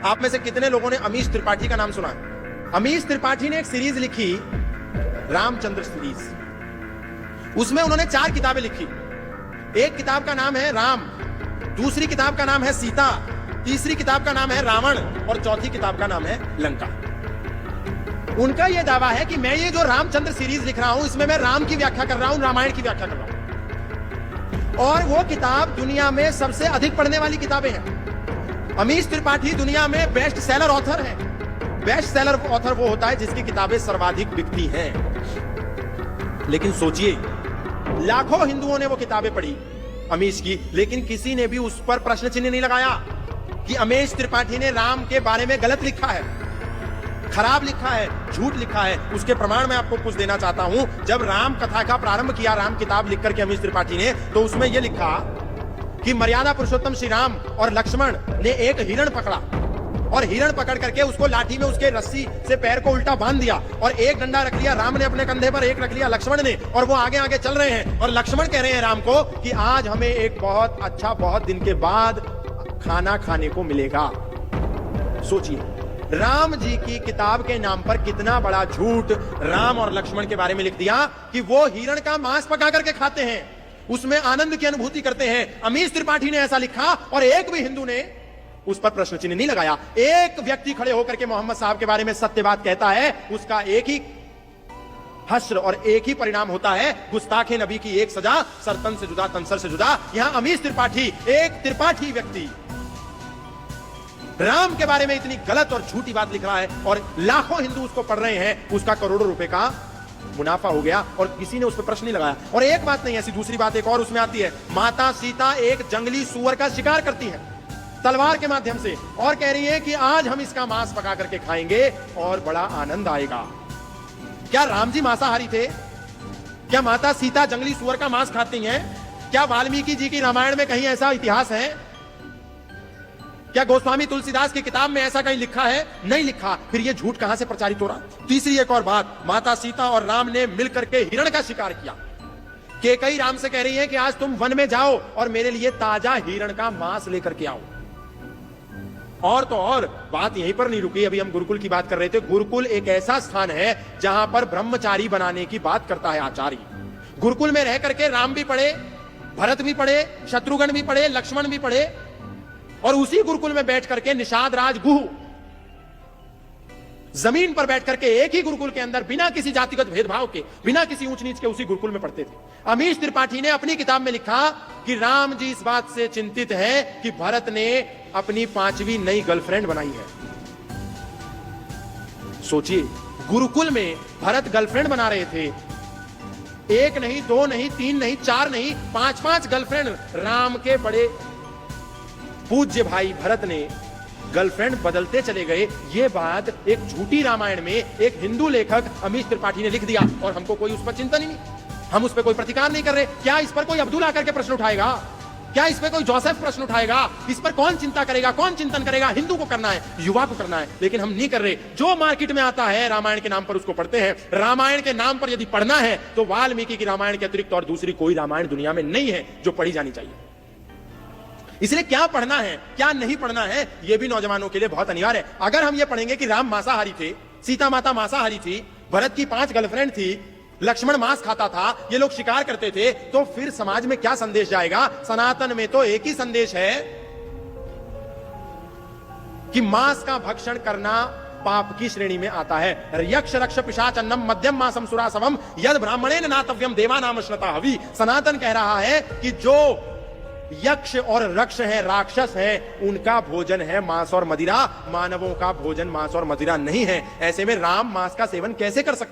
आप में से कितने लोगों ने अमीश त्रिपाठी का नाम सुना है? अमीश त्रिपाठी ने एक सीरीज लिखी, रामचंद्र सीरीज। उसमें उन्होंने 4 किताबें लिखी। एक किताब का नाम है राम, दूसरी किताब का नाम है सीता, तीसरी किताब का नाम है रावण और चौथी किताब का नाम है लंका। उनका यह दावा है कि मैं ये जो रामचंद्र सीरीज लिख रहा हूं, इसमें मैं राम की व्याख्या कर रहा हूं, रामायण की व्याख्या कर रहा हूं। और वो किताब दुनिया में सबसे अधिक पढ़ने वाली किताबें हैं। अमीश त्रिपाठी दुनिया में बेस्ट सेलर ऑथर है। बेस्ट सेलर ऑथर वो होता है जिसकी किताबें सर्वाधिक बिकती हैं। लेकिन सोचिए, लाखों हिंदुओं ने वो किताबें पढ़ी अमीश की, लेकिन किसी ने भी उस पर प्रश्न चिन्ह नहीं लगाया कि अमीश त्रिपाठी ने राम के बारे में गलत लिखा है, खराब लिखा है, झूठ लिखा है। उसके प्रमाण मैं आपको कुछ देना चाहता हूं। जब राम कथा का प्रारंभ किया, राम किताब लिख करके अमीश त्रिपाठी ने, तो उसमें यह लिखा कि मर्यादा पुरुषोत्तम श्री राम और लक्ष्मण ने एक हिरण पकड़ा और हिरण पकड़ करके उसको लाठी में उसके रस्सी से पैर को उल्टा बांध दिया और एक डंडा रख लिया राम ने अपने कंधे पर, एक रख लिया लक्ष्मण ने, और वो आगे आगे चल रहे हैं। और लक्ष्मण कह रहे हैं राम को कि आज हमें एक बहुत अच्छा, बहुत दिन के बाद खाना खाने को मिलेगा। सोचिए, राम जी की किताब के नाम पर कितना बड़ा झूठ राम और लक्ष्मण के बारे में लिख दिया कि वो हिरण का मांस पका करके खाते हैं, उसमें आनंद की अनुभूति करते हैं। अमीश त्रिपाठी ने ऐसा लिखा और एक भी हिंदू ने उस पर प्रश्न चिन्ह नहीं लगाया। एक व्यक्ति खड़े होकर के मोहम्मद साहब के बारे में सत्य बात कहता है, उसका एक ही हश्र और एक ही परिणाम होता है, गुस्ताखे नबी की एक सजा, सरतन से जुदा तंसर से जुदा। यहां अमीश त्रिपाठी, एक त्रिपाठी व्यक्ति, राम के बारे में इतनी गलत और झूठी बात लिख रहा है और लाखों हिंदू उसको पढ़ रहे हैं। उसका करोड़ों रुपए का मुनाफा हो गया और किसी ने उस पर प्रश्न नहीं लगाया। और एक बात नहीं, ऐसी दूसरी बात एक और उसमें आती है। माता सीता एक जंगली सूअर का शिकार करती है तलवार के माध्यम से और कह रही है कि आज हम इसका मांस पका करके खाएंगे और बड़ा आनंद आएगा। क्या राम जी मांसाहारी थे? क्या माता सीता जंगली सूअर का मांस खाती हैं? क्या वाल्मीकि जी की रामायण में कहीं ऐसा इतिहास है? क्या गोस्वामी तुलसीदास की किताब में ऐसा कहीं लिखा है? नहीं लिखा। फिर ये झूठ कहां से प्रचारित हो रहा? तीसरी एक और बात, माता सीता और राम ने मिलकर के हिरण का शिकार किया। केकई राम से कह रही है कि आज तुम वन में जाओ और मेरे लिए ताजा हिरण का मांस लेकर के आओ। और तो और बात यहीं पर नहीं रुकी, अभी हम गुरुकुल की बात कर रहे थे। गुरुकुल एक ऐसा स्थान है जहां पर ब्रह्मचारी बनाने की बात करता है आचार्य। गुरुकुल में रह करके राम भी पढ़े, भरत भी पढ़े, शत्रुघ्न भी पढ़े, लक्ष्मण भी पढ़े, और उसी गुरुकुल में बैठ करके निषाद राज गुह जमीन पर बैठ करके एक ही गुरुकुल के अंदर बिना किसी जातिगत भेदभाव के, बिना किसी ऊंच नीच के उसी गुरुकुल में पढ़ते थे। अमीश त्रिपाठी ने अपनी किताब में लिखा कि राम जी इस बात से चिंतित है कि भरत ने अपनी 5वीं नई गर्लफ्रेंड बनाई है। सोचिए, गुरुकुल में भरत गर्लफ्रेंड बना रहे थे। एक नहीं, 2 नहीं, 3 नहीं, 4 नहीं, 5-5 गर्लफ्रेंड राम के बड़े पूज्य भाई भरत ने गर्लफ्रेंड बदलते चले गए। ये बात एक झूठी रामायण में एक हिंदू लेखक अमीश त्रिपाठी ने लिख दिया और हमको कोई उस पर चिंतन ही नहीं, हम उस पर कोई प्रतिकार नहीं कर रहे। क्या इस पर कोई अब्दुल आकर के प्रश्न उठाएगा? क्या इस पर कोई जोसेफ प्रश्न उठाएगा? इस पर कौन चिंता करेगा? कौन चिंतन करेगा? हिंदू को करना है, युवा को करना है, लेकिन हम नहीं कर रहे। जो मार्केट में आता है रामायण के नाम पर उसको पढ़ते हैं। रामायण के नाम पर यदि पढ़ना है तो वाल्मीकि की रामायण के अतिरिक्त और दूसरी कोई रामायण दुनिया में नहीं है जो पढ़ी जानी चाहिए। इसलिए क्या पढ़ना है, क्या नहीं पढ़ना है, यह भी नौजवानों के लिए बहुत अनिवार्य है। अगर हम ये पढ़ेंगे कि राम मांसाहारी थे, सीता माता मांसाहारी थी, भरत की 5 गर्लफ्रेंड थी, लक्ष्मण मांस खाता था, ये लोग शिकार करते थे, तो फिर समाज में क्या संदेश जाएगा? सनातन में तो एक ही संदेश है कि मांस का भक्षण करना पाप की श्रेणी में आता है। यक्ष रक्ष पिशाचन्नम मध्यम मासम सुरासवम यद ब्राह्मणेन नातव्यम देवानाम श्रता हवि। सनातन कह रहा है कि जो यक्ष और रक्ष है, राक्षस है, उनका भोजन है मांस और मदिरा, मानवों का भोजन मांस और मदिरा नहीं है। ऐसे में राम मांस का सेवन कैसे कर सकते